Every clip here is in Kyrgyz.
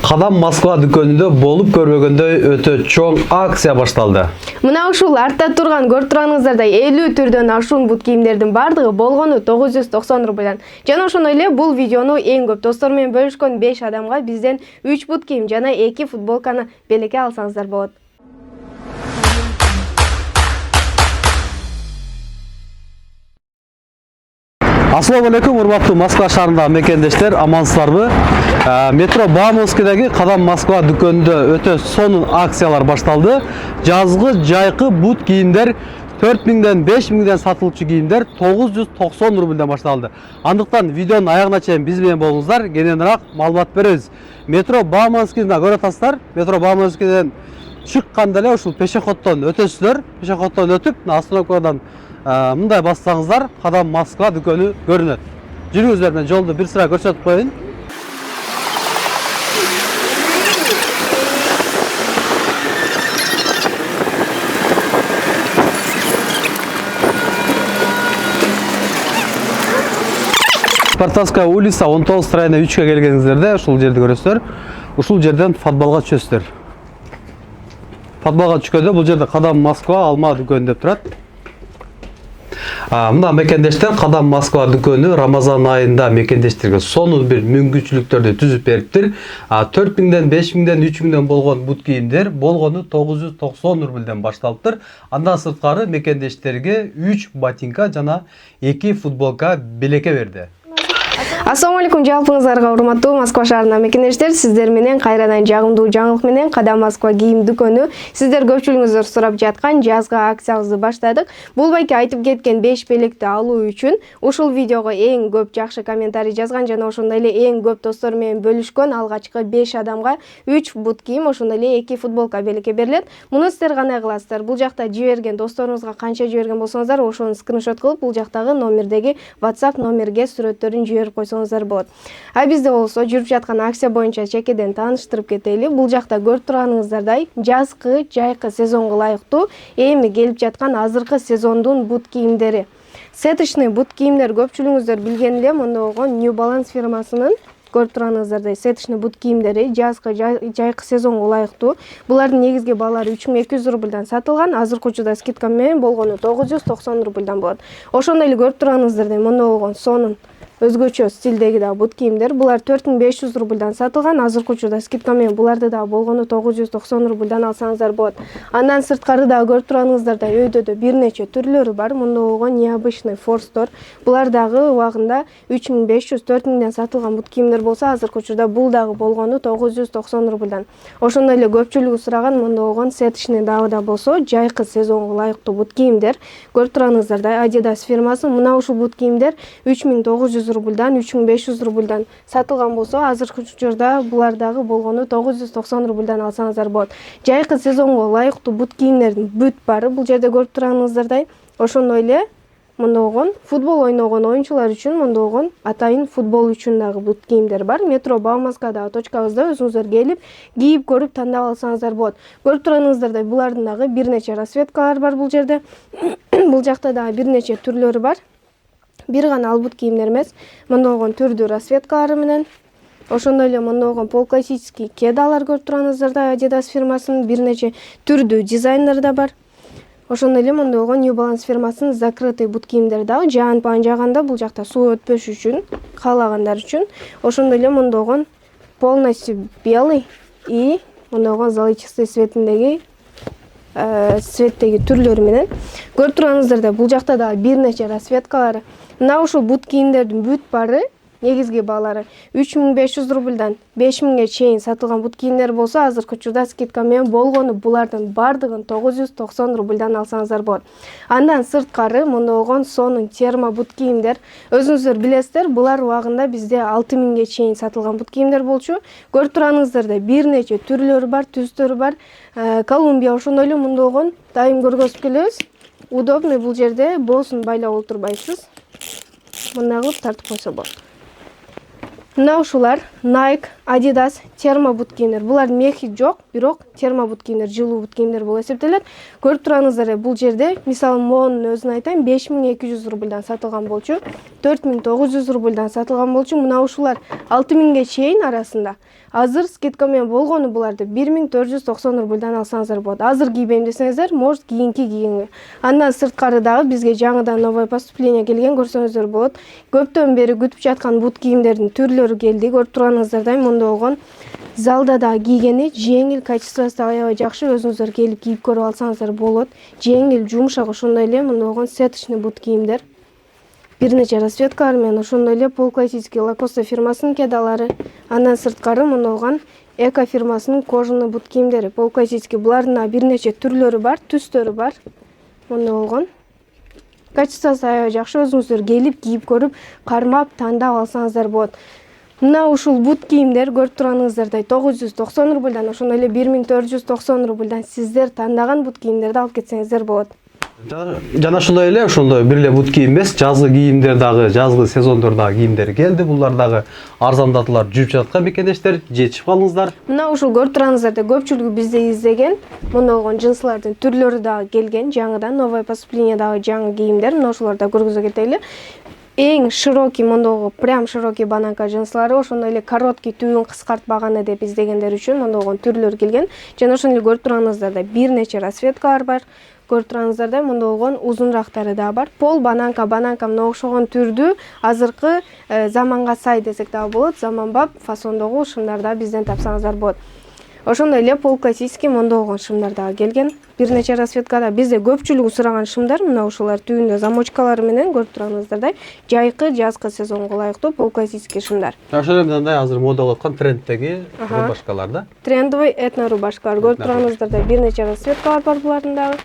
Кадам Москва дүкөнүндө болуп көрбөгөндөй өтө чоң акция башталды. Мына ушул артта турган көрүп турганыңыздардай 50 түрдөн ашуун бут кийимдердин бардыгы болгону 990 рубльдан. Жана ошондой эле бул видеону эң көп достор менен бөлүшкөн 5 адамга бизден 3 бут кийим жана 2 футболканы белекке алсаңыздар болот. Ассаламу алейкум, урматтуу Москва шаарындагы мекендештер, амансыздарбы? Метро Бауманскийдеги Кадам Москва дүкөнүндө өтө сонун акциялар башталды. Жазгы жайкы бут кийимдер 4000ден 5000ден сатылчу кийимдер 990 рубльден башталды. Андыктан видеонун аягына чейин биз менен болуңуздар, кененирээк маалымат беребиз. Метро Бауманскийден көрүп атасыздар. Метро Бауманскийден чыкканда эле ушул пешеходдон өтөсүздөр. Пешеходдон өтүп, остановкадан мындай бассаңыздар, Кадам Москва дүкөнү көрүнөт. Жүрүңүздөр, мен жолду бир сыра көрсөтүп коеюн. Спартанская улица 19 строение 3-кө келгениңиздерде ушул жерди көрөсүздөр. Ушул жерден футболго түшөсүздөр. Футболго түшкөндө бул жерде Кадам Москва алма дүкөнү деп турат. Мына мекендештер Кадам Москва дүкөнү Рамазан айында мекендештерге сонун бир мүмкүнчүлүктөрдү түзүп бериптир. 4000ден 5000ден 3000ден болгон бут кийимдер болгону 990 рубльден башталыптыр. Андан сырткары мекендештерге 3 ботинка жана 2 футболка белекке берди. Ассаламу алейкум жалпыңыздарга урматтуу Москва шаарынын мекендештер, сиздер менен кайрадан жагымдуу жаңылык менен Кадам Москва кийим дүкөнү сиздер көпчүлүгүңүздөр сурап жаткан жазгы акциябызды баштадык. Бул байке айтып кеткен 5 белекти алуу үчүн ушул видеого эң көп жакшы комментарий жазган жана ошондой эле эң көп достор менен бөлүшкөн алгачкы 5 адамга 3 бут кийим, ошондой эле 2 футболка белекке берилет. Муну сиздер кандай кыласыздар? Бул жакта жиберген досторуңузга канча жиберген болсоңуздар, ошону скриншот кылып бул жактагы номердеги WhatsApp номерге сүрөттөрүн жиберип койсоңуздар болот. Бизде болсо жүрүп жаткан акция боюнча чекеден тааныштырып кетели. Бул жакта көрүп турганыңыздардай жазгы жайкы сезонго ылайыктуу эми келип жаткан азыркы сезондун бут кийимдери. Сеточный бут кийимдер көпчүлүгүңүздөр билген эле мондой болгон New Balance фирмасынын көрүп турганыңыздардай сеточный бут кийимдери жазгы жайкы сезонго ылайыктуу. Булардын негизги баалары 3200 рубльдан сатылган, азыркы учурда скидка менен болгону 990 рубльдан болот. Ошондой эле көрүп турганыңыздардай мондой болгон сонун өзгөчө стилдеги да бут кийимдер. Булар 4500 рубльдан сатылган, азыркы учурда скидка менен буларды да болгону 990 рубльдан алсаңыздар болот. Андан сырткары да көрүп турганыңыздардай өйдө бир нече түрлөрү бар. Мондой болгон необычный форстор. Булар дагы убагында 3500-4000ден сатылган бут кийимдер болсо, азыркы учурда бул дагы болгону 990 рубльдан. Ошондой эле көпчүлүгү сураган мондой болгон сеточный дагы да болсо, жайкы сезонго ылайыктуу бут кийимдер. Көрүп турганыңыздардай Adidas фирмасы мына ушул бут кийимдер 3900 рубльдан 3500 рубльдан сатылган болсо, азыркы учурда булар дагы болгону 990 рубльдан алсаңыздар болот. Жайкы сезонго ылайыктуу бут кийимдердин бүт баары бул жерде көрүп турганыңыздардай. Ошондой эле мондой болгон футбол ойногон оюнчулар үчүн мондой болгон атайын футбол үчүн дагы бут кийимдер бар. Метро Бауманскийдагы точкабызда өзүңүздөр келип, кийип көрүп тандап алсаңыздар болот. Көрүп турганыңыздардай булардын дагы бир нече расцветкалары бар бул жерде. Бул жакта дагы бир нече түрлөрү бар. Бир гана ал бут кийимдер эмес, мондой болгон түрдүү расцветкалары менен. Ошондой эле мондой болгон полклассический кедалар көрүп турганыңыздардай Adidas фирмасынын бир нече түрдүү дизайнери да бар. Ошондой эле мондой болгон New Balance фирмасынын закрытый бут кийимдери дагы жааганда бул жакта суу өтпөш үчүн, каалагандар үчүн. Ошондой эле мондой болгон полностью белый и мондой болгон золотистый цветтеги түрлөрү менен. Көрүп турганыңыздардай бул жакта дагы бир нече расцветкалары. Мына ушул бут кийимдердин бүт баары негизги баалары 3500 рубльдан 5000ге чейин сатылган бут кийимдер болсо, азыркы учурда скидка менен болгону булардын бардыгын 990 рубльдан алсаңыздар болот. Андан сырткары мондой болгон сонун термо бут кийимдер. Өзүңүздөр билесиздер, булар убагында бизде 6000ге чейин сатылган бут кийимдер болчу. Көрүп турганыңыздардай бир нече түрлөрү бар, түстөрү бар. Колумбия ошондой эле мондой болгон дайым көргөзүп келебиз. Удобный бул жерде боосун байлап олтурбайсыз. Мындай кылып тартып койсо болот. Мына ушулар Nike, Adidas, термо бут кийимдер. Булар мехи жок, бирок термо бут кийимдер, жылуу бут кийимдер болуп эсептелет. Көрүп турганыңыздар, бул жерде мисалы Монун өзүн айтайын, 5200 рубльдан сатылган болчу, 4900 рубльдан сатылган болчу. Мына ушулар 6000ге чейин арасында. Азыр скидка менен болгону буларды 1490 рубльдан алсаңыздар болот. Азыр кийбейм десеңиздер, может кийинки кийинге. Андан сырткары дагы бизге жаңыдан новое поступление келген, көрсөңүздөр болот. Көптөн бери күтүп жаткан бут кийимдердин түрлөрү келди. Көрүп турганыңыздардай мындай болгон залда да кийгени жеңил, качествосы аябай жакшы. Өзүңүздөр келип кийип көрүп алсаңыздар болот. Жеңил, жумшак, ошондой эле мындай болгон сеточный бут кийимдер. Бир нече расцветкалар менен ошондой эле полклассический Lacoste фирмасынын кедалары. Андан сырткары мындай болгон Эко фирмасынын кожаный бут кийимдери. Полклассический булардын бир нече түрлөрү бар, түстөрү бар. Мындай болгон. Качествосы аябай жакшы. Өзүңүздөр келип кийип көрүп, кармап, тандап алсаңыздар болот. Мына ушул бут кийимдер көрүп турганыңыздардай 990 рубльдан, ошондой эле 1490 рубльдан сиздер тандаган бут кийимдерди алып кетсеңиздер болот. Жана ошондой эле ошондой бир эле бут кийим эмес, жазгы кийимдер дагы, жазгы сезондордагы кийимдер келди. Булар дагы арзандатуулар жүрүп жаткан мекендештер, жетишип калыңыздар. Мына ушул көрүп турганыңыздардай көпчүлүгү бизде издеген мындай болгон джинслардын түрлөрү дагы келген, жаңыдан новое поступлениедагы жаңы кийимдер. Мына ошолорду көргүзө кетели. Эң широкий мындагы прям широкий бананка джинслары, ошондой эле короткий түбүн кыскартпаганы деп издегендер үчүн мындай болгон түрлөр келген. Жана ошондой эле көрүп турганыңыздардай бир нече расцветкалар бар. Көрүп турганыңыздардай мындай болгон узунрактары да бар. Пол бананка мына окшогон түрдү азыркы заманга сай десек дагы болот. Заманбап фасондогу шымдар да бизден тапсаңыздар болот. Ошондой эле пол классический мындай болгон шымдар дагы келген. Бир нече расцветкада бизде көпчүлүгү сураган шымдар мына ушулар түбүндө замочкалары менен көрүп турганыңыздардай жайкы, жазгы сезонго ылайыктуу пол классический шымдар. Ошол эле мындай азыр мода болуп аткан тренддеги рубашкалар да. Трендовый этно рубашкалар көрүп турганыңыздардай бир нече расцветкалар бар булардын дагы.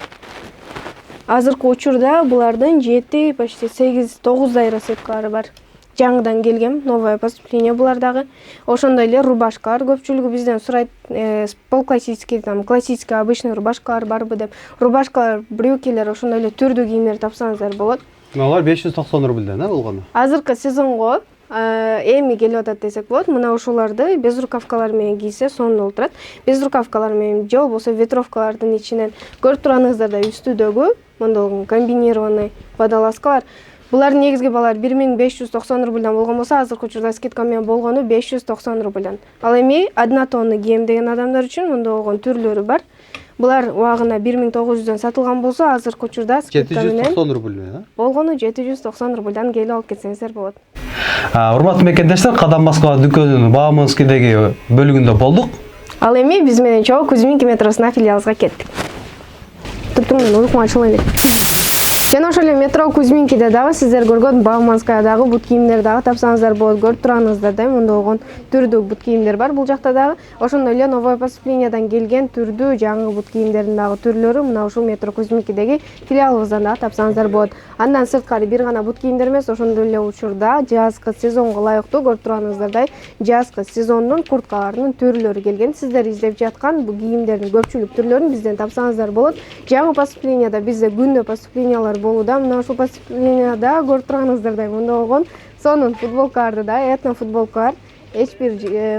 Азыркы учурда булардын 7, почти 8-9 расцветкалары бар. Жаңыдан келген новое поступление булар дагы. Ошондой эле рубашкалар көпчүлүгү бизден сурайт, пол классический, классический обычный рубашкалар барбы деп. Рубашкалар, брюкелер, ошондой эле түрдүү кийимдер тапсаңыздар болот. Мыналар 590 рубльден болгону. Азыркы сезонго эми келип атат десек болот. Мына ушуларды без рукавкалар менен кийсе сонун болуп турат. Без рукавкалар менен же болбосо ветровкалардын ичинен көрүп турганыңыздардай үстүдөгү мындай болгон комбинированный водолазкалар. Булар негизги баалары 1590 рубльдан болгон болсо, азыркы учурда скидка менен болгону 590 рубльдан. Ал эми однотонный кийим деген адамдар үчүн мындай болгон түрлөрү бар. Булар убагына 1900дөн сатылган болсо, азыркы учурда скидка менен 790 рубль болгону 790 рубльдан келип алып кетсеңиздер болот. Урматтуу мекендештер, Кадам Москва дүкөнүнүн Бааманскидеги бөлүгүндө болдук. Ал эми биз менен чогуу Кузьминки метросуна филиалыбызга кеттик. Туптуң менен уйкума ачылайын деп. Жана ошол эле метро Кузьминкиде дагы сиздер көргөн Бауманскайдагы бут кийимдер дагы тапсаңыздар болот. Көрүп турганыңыздардай мындай болгон түрдүү бут кийимдер бар бул жакта дагы. Ошондой эле новое поступлениеден келген түрдүү жаңы бут кийимдердин дагы түрлөрү мына ушул метро Кузьминкидеги филиалыбыздан дагы тапсаңыздар болот. Андан сырткары бир гана бут кийимдер эмес, ошондой эле учурда жазгы сезонго ылайыктуу көрүп турганыңыздардай жазгы сезондун курткаларынын түрлөрү келген. Сиздер издеп жаткан бул кийимдердин көпчүлүк түрлөрүн бизден тапсаңыздар болот. Жаңы поступлениеда бизде күндө поступлениялар болууда. Мына ушул поступлениеда көрүп турганыңыздардай мындай болгон сонун футболкаларды да, этно футболкалар. Эч бир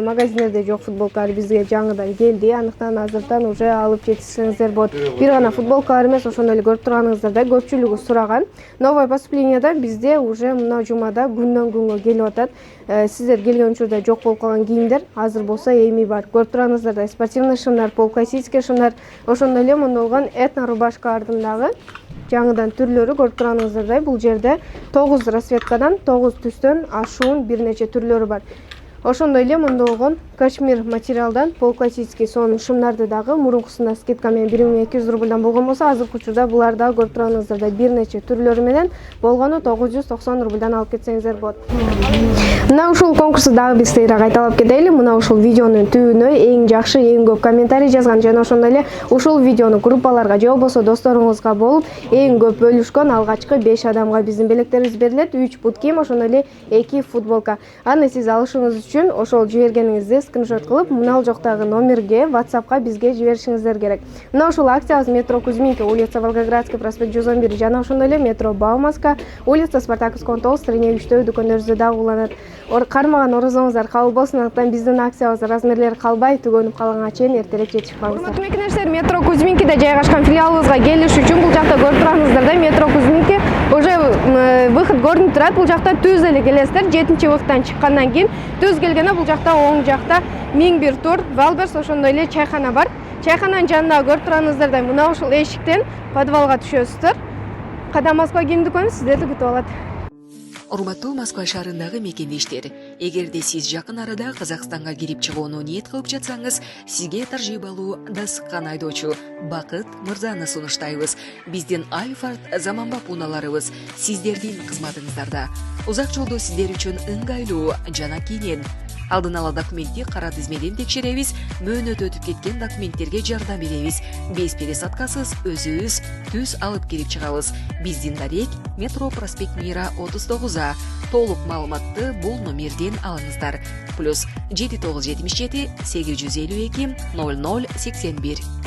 магазиндерде жок футболкалар бизге жаңыдан келди. Аныктан азыртан уже алып жетишсеңиздер болот. Бир гана футболкалар эмес, ошондой эле көрүп турганыңыздардай көпчүлүгү сураган. Новое поступлениеда бизде уже мына жумада күндөн күнгө келип атат. Сиздер келген учурда жок болуп калган кийимдер азыр болсо эми бар. Көрүп турганыңыздардай спортивный шымдар, пол классический шымдар, ошондой эле мындай болгон этно рубашкалардын дагы жаңыдан түрлөрү көрүп турганыңыздардай бул жерде 9 расцветкадан 9 түстөн ашуун бир нече түрлөрү бар. Ошондой эле мындай болгон кашмир материалдан пол классический сонун шымдарды дагы мурункусунда скидка менен 1200 рубльдан болгон болсо, азыркы учурда булар дагы көрүп турганыңыздардай бир нече түрлөрү менен болгону 990 рубльдан алып кетсеңиздер болот. Мына ушул конкурсту дагы биз тегерээк кайталап кетели. Мына ушул видеонун түбүнө эң жакшы, эң көп комментарий жазган жана ошондой эле ушул видеону группаларга же болбосо досторуңузга болуп эң көп бөлүшкөн алгачкы 5 адамга биздин белектерибиз берилет. 3 бут кийим, ошондой эле 2 футболка. Аны сиз алышыңыз үчүн ошол жибергениңизди скриншот кылып мына жоктогу номерге WhatsApp'ка бизге жиберишиңиздер керек. Мына ушул акциябыз метро Кузьминка, улица Волгоградский, проспект 111 жана ошондой эле метро Бауманская, улица Спартаковского 19, Стрене 3 дүкөндөрүбүздө дагы уланат. Кармаган орозоңуздар кабыл болсун. Андыктан биздин акциябыз размерлери калбай түгөнүп калганга чейин эртерээк жетишип калыңыздар. Урматтуу мекенештер, метро Кузьминкада жайгашкан филиалыбызга келиш үчүн бул жакта көрүп турасыздар да, метро Кузьминки уже выход көрүнүп турат. Бул жакта түз эле келесиздер. 7-выходтан чыккандан кийин түз келгенде бул жакта оң жакта 1001 тур, Валберс, ошондой эле чайкана бар. Чайкананын жанында көрүп турганыңыздардай мына ушул эшиктен подвалга түшөсүздөр. Кадам Москва кийим дүкөнү сиздерди күтүп алат. Урматтуу Москва шаарындагы мекендештер, эгерде сиз жакын арада Казакстанга кирип чыгууну ниет кылып жатсаңыз, сизге таржибалуу дасыккан айдоочу Бакыт Мырзаны сунуштайбыз. Биздин Альфард заманбап унааларыбыз сиздердин кызматыңыздарда. Узак жолдо сиздер үчүн ыңгайлуу жана кийинен. Алдын ала документти кара тизмеден текшеребиз, мөөнөт өтүп кеткен документтерге жардам беребиз. Без пересадкасыз өзүбүз түз алып кирип чыгабыз. Биздин дарек метро проспект Мира 39А. Толук маалыматты бул номерден алыңыздар. +7977 852 0081.